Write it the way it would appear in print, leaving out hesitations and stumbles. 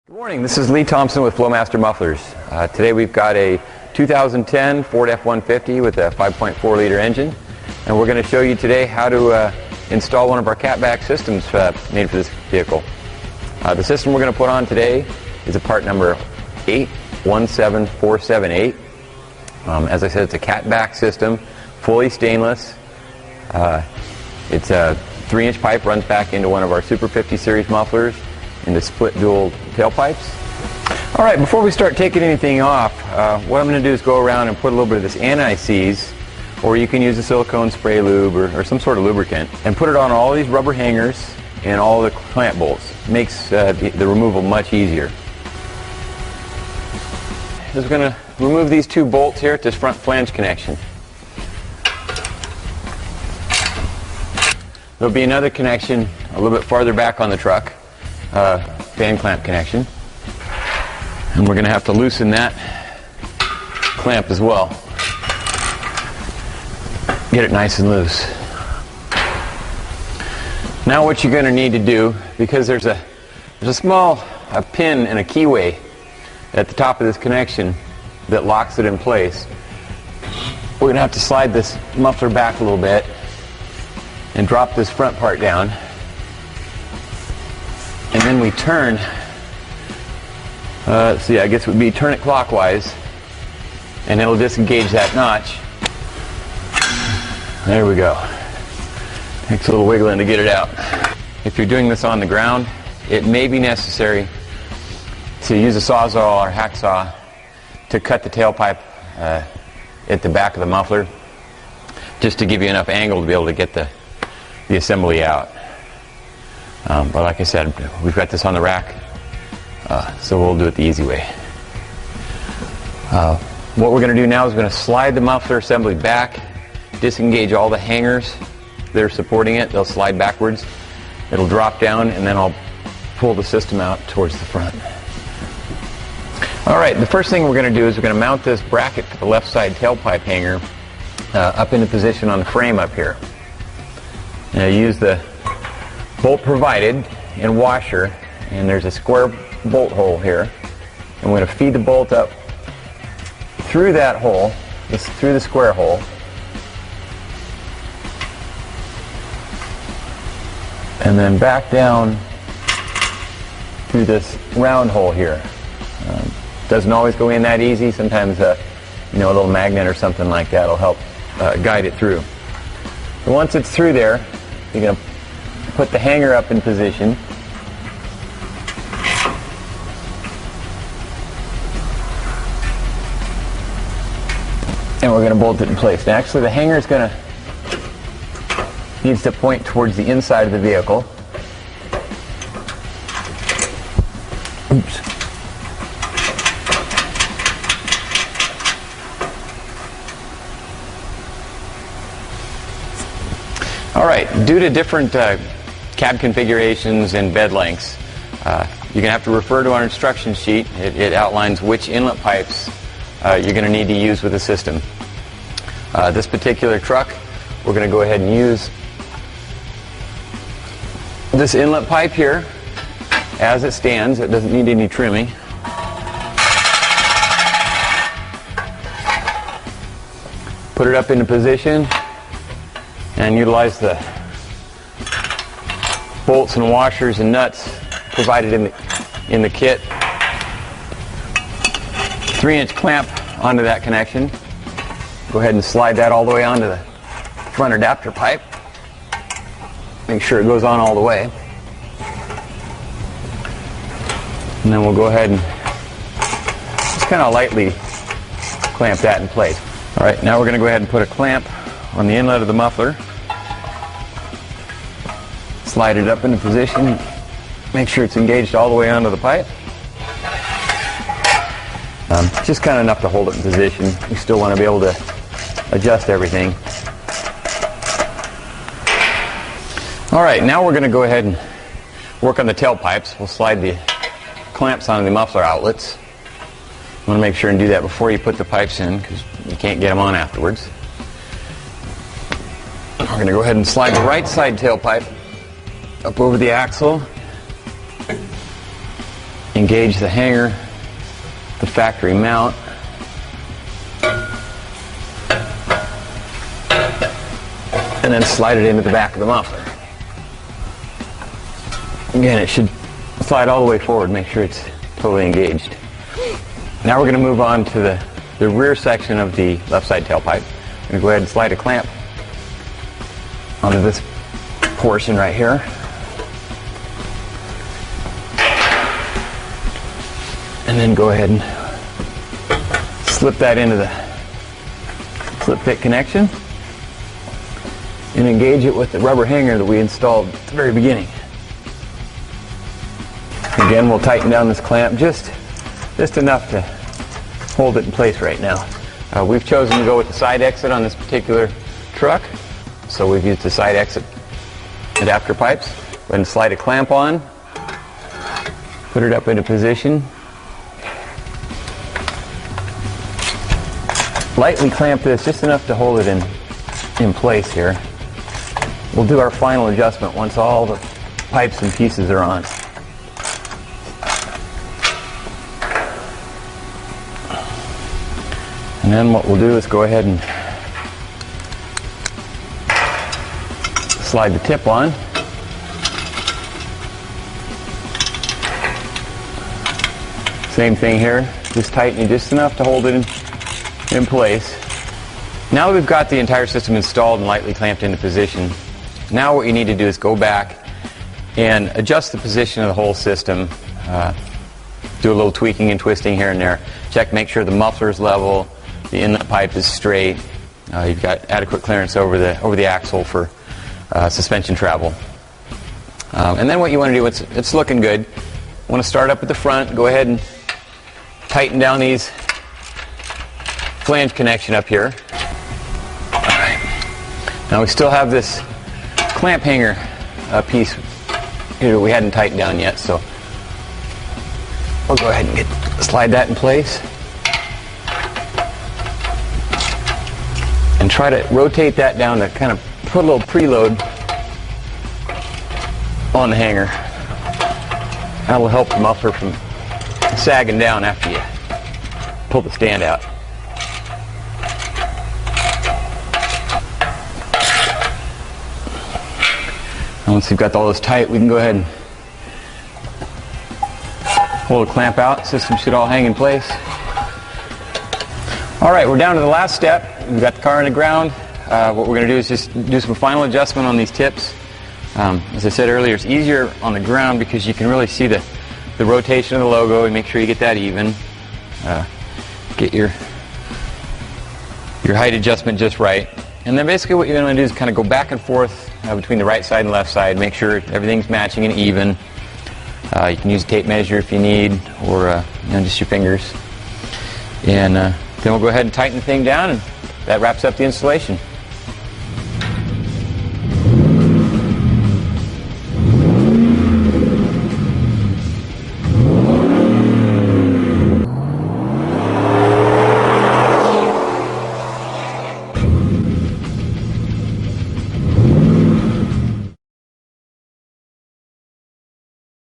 Good morning, this is Lee Thompson with Flowmaster Mufflers. Today we've got a 2010 Ford F150 with a 5.4 liter engine, and we're going to show you today how to install one of our catback systems made for this vehicle. The system we're going to put on today is a part number 817478. As I said, it's a catback system, fully stainless. It's a 3-inch pipe, runs back into one of our Super 50 series mufflers into split dual tailpipes. Alright, before we start taking anything off, what I'm going to do is go around and put a little bit of this anti-seize, or you can use a silicone spray lube or some sort of lubricant, and put it on all these rubber hangers and all the clamp bolts. Makes the removal much easier. Just going to remove these two bolts here at this front flange connection. There'll be another connection a little bit farther back on the truck. Fan clamp connection, and we're going to have to loosen that clamp as well. Get it nice and loose. Now what you're going to need to do, because there's a small pin and a keyway at the top of this connection that locks it in place, we're going to have to slide this muffler back a little bit and drop this front part down. And then we turn, I guess it would be turn it clockwise, and it'll disengage that notch. There we go. Takes a little wiggling to get it out. If you're doing this on the ground, it may be necessary to use a sawzall or hacksaw to cut the tailpipe at the back of the muffler, just to give you enough angle to be able to get the assembly out. But like I said, we've got this on the rack, so we'll do it the easy way. What we're going to do now is we're going to slide the muffler assembly back, disengage all the hangers that are supporting it. They'll slide backwards. It'll drop down, and then I'll pull the system out towards the front. Alright, the first thing we're going to do is we're going to mount this bracket for the left side tailpipe hanger up into position on the frame up here. Now use the bolt provided and washer, and there's a square bolt hole here, and we're going to feed the bolt up through that hole, through the square hole, and then back down through this round hole here. Doesn't always go in that easy. Sometimes a little magnet or something like that will help guide it through. And once it's through there, you're going to put the hanger up in position, and we're going to bolt it in place. Now actually the hanger needs to point towards the inside of the vehicle. Oops. Alright, due to different cab configurations and bed lengths, you're going to have to refer to our instruction sheet. It outlines which inlet pipes you're going to need to use with the system. This particular truck, we're going to go ahead and use this inlet pipe here as it stands. It doesn't need any trimming. Put it up into position and utilize the bolts and washers and nuts provided in the kit. 3-inch clamp onto that connection. Go ahead and slide that all the way onto the front adapter pipe. Make sure it goes on all the way. And then we'll go ahead and just kind of lightly clamp that in place. Alright, now we're going to go ahead and put a clamp on the inlet of the muffler. Slide it up into position. Make sure it's engaged all the way onto the pipe. Just kind of enough to hold it in position. You still want to be able to adjust everything. Alright, now we're going to go ahead and work on the tailpipes. We'll slide the clamps onto the muffler outlets. You want to make sure and do that before you put the pipes in, because you can't get them on afterwards. We're going to go ahead and slide the right side tailpipe up over the axle engage the hanger, the factory mount. And then slide it into the back of the muffler. Again, it should slide all the way forward, make sure it's totally engaged. Now we're going to move on to the rear section of the left side tailpipe. I'm going to go ahead and slide a clamp onto this portion right here. And then go ahead and slip that into the slip fit connection and engage it with the rubber hanger that we installed at the very beginning. Again, we'll tighten down this clamp just enough to hold it in place right now. We've chosen to go with the side exit on this particular truck, so we've used the side exit adapter pipes. Go ahead and slide a clamp on, put it up into position. Lightly clamp this just enough to hold it in place here. We'll do our final adjustment once all the pipes and pieces are on. And then what we'll do is go ahead and slide the tip on. Same thing here, just tightening just enough to hold it in place. Now that we've got the entire system installed and lightly clamped into position, now what you need to do is go back and adjust the position of the whole system. Do a little tweaking and twisting here and there. Check, make sure the muffler is level, the inlet pipe is straight, you've got adequate clearance over the axle for suspension travel. And then what you want to do, it's looking good. You want to start up at the front, go ahead and tighten down these flange connection up here. Alright. Now we still have this clamp hanger piece here that we hadn't tightened down yet, so we'll go ahead and slide that in place. And try to rotate that down to kind of put a little preload on the hanger. That'll help the muffler from sagging down after you pull the stand out. And once you've got all this tight, we can go ahead and pull the clamp out. The system should all hang in place. Alright, we're down to the last step. We've got the car on the ground. What we're going to do is just do some final adjustment on these tips. As I said earlier, it's easier on the ground because you can really see the rotation of the logo and make sure you get that even. Get your height adjustment just right. And then basically what you're going to do is kind of go back and forth between the right side and left side, make sure everything's matching and even. You can use a tape measure if you need, or just your fingers. And then we'll go ahead and tighten the thing down, and that wraps up the installation.